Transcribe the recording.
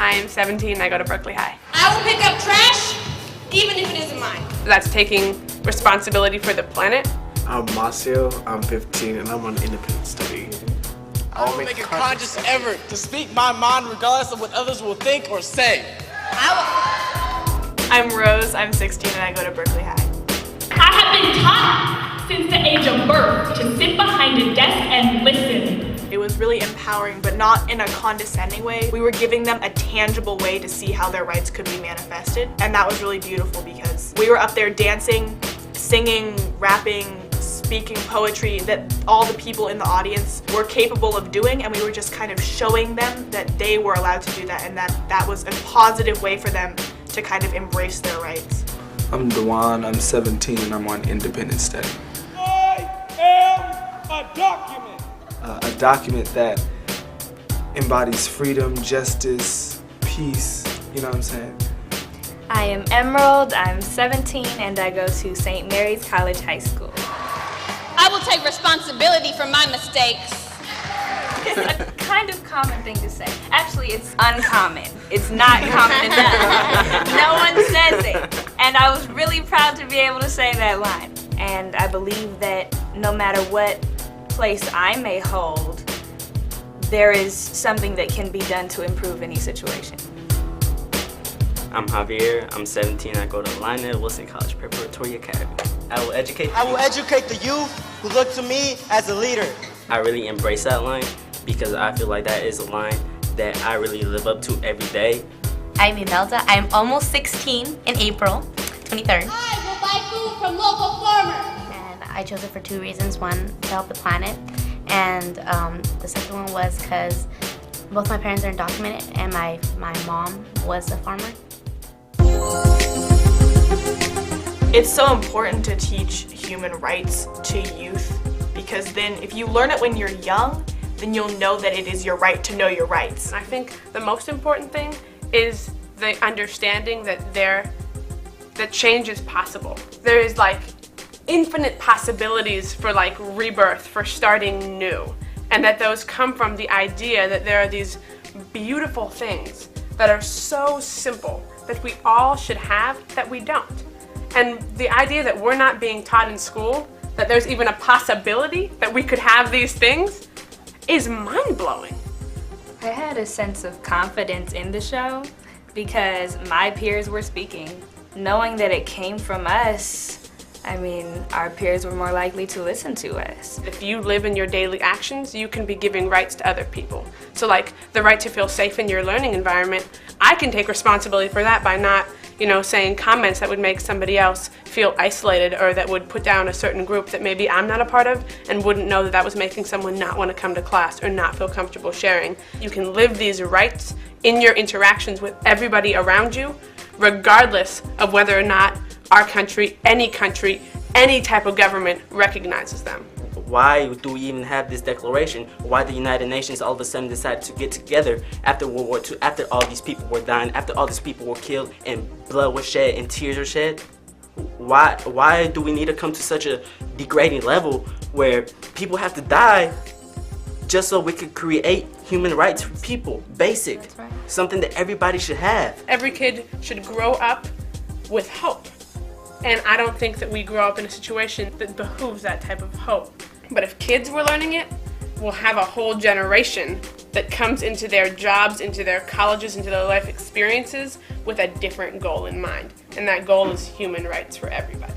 I am 17 and I go to Berkeley High. I will pick up trash, even if it isn't mine. That's taking responsibility for the planet. I'm Marcio, I'm 15, and I'm on independent study. I will make a conscious effort to speak my mind regardless of what others will think or say. I'm Rose, I'm 16, and I go to Berkeley High. I have been taught since the age of birth to sit behind a desk and listen. It was really empowering, but not in a condescending way. We were giving them a tangible way to see how their rights could be manifested, and that was really beautiful because we were up there dancing, singing, rapping, speaking poetry that all the people in the audience were capable of doing, and we were just kind of showing them that they were allowed to do that, and that was a positive way for them to kind of embrace their rights. I'm Dewan, I'm 17, and I'm on independent study. I am a document. A document that embodies freedom, justice, peace, you know what I'm saying? I am Emerald, I'm 17, and I go to St. Mary's College High School. I will take responsibility for my mistakes. It's a kind of common thing to say. Actually, it's uncommon. It's not common enough. No one says it. And I was really proud to be able to say that line. And I believe that no matter what place I may hold, there is something that can be done to improve any situation. I'm Javier, I'm 17, I go to Lionel Wilson College Preparatory Academy. I will educate the youth who look to me as a leader. I really embrace that line because I feel like that is a line that I really live up to every day. I'm Imelda, I'm almost 16 in April 23rd. I will buy food from local farmers. And I chose it for two reasons. One, to help the planet, and the second one was because both my parents are undocumented and my mom was a farmer. It's so important to teach human rights to youth because then if you learn it when you're young, then you'll know that it is your right to know your rights. I think the most important thing is the understanding that change is possible. There is like infinite possibilities for like rebirth, for starting new, and that those come from the idea that there are these beautiful things that are so simple that we all should have that we don't. And the idea that we're not being taught in school that there's even a possibility that we could have these things is mind-blowing. I had a sense of confidence in the show because my peers were speaking. Knowing that it came from us, I mean, our peers were more likely to listen to us. If you live in your daily actions, you can be giving rights to other people. So like the right to feel safe in your learning environment, I can take responsibility for that by not, saying comments that would make somebody else feel isolated or that would put down a certain group that maybe I'm not a part of and wouldn't know that that was making someone not want to come to class or not feel comfortable sharing. You can live these rights in your interactions with everybody around you, regardless of whether or not our country, any type of government recognizes them. Why do we even have this declaration? Why the United Nations all of a sudden decided to get together after World War II, after all these people were dying, after all these people were killed and blood was shed and tears were shed? Why do we need to come to such a degrading level where people have to die just so we could create human rights for people? Basic. That's right. Something that everybody should have. Every kid should grow up with hope. And I don't think that we grow up in a situation that behooves that type of hope. But if kids were learning it, we'll have a whole generation that comes into their jobs, into their colleges, into their life experiences with a different goal in mind. And that goal is human rights for everybody.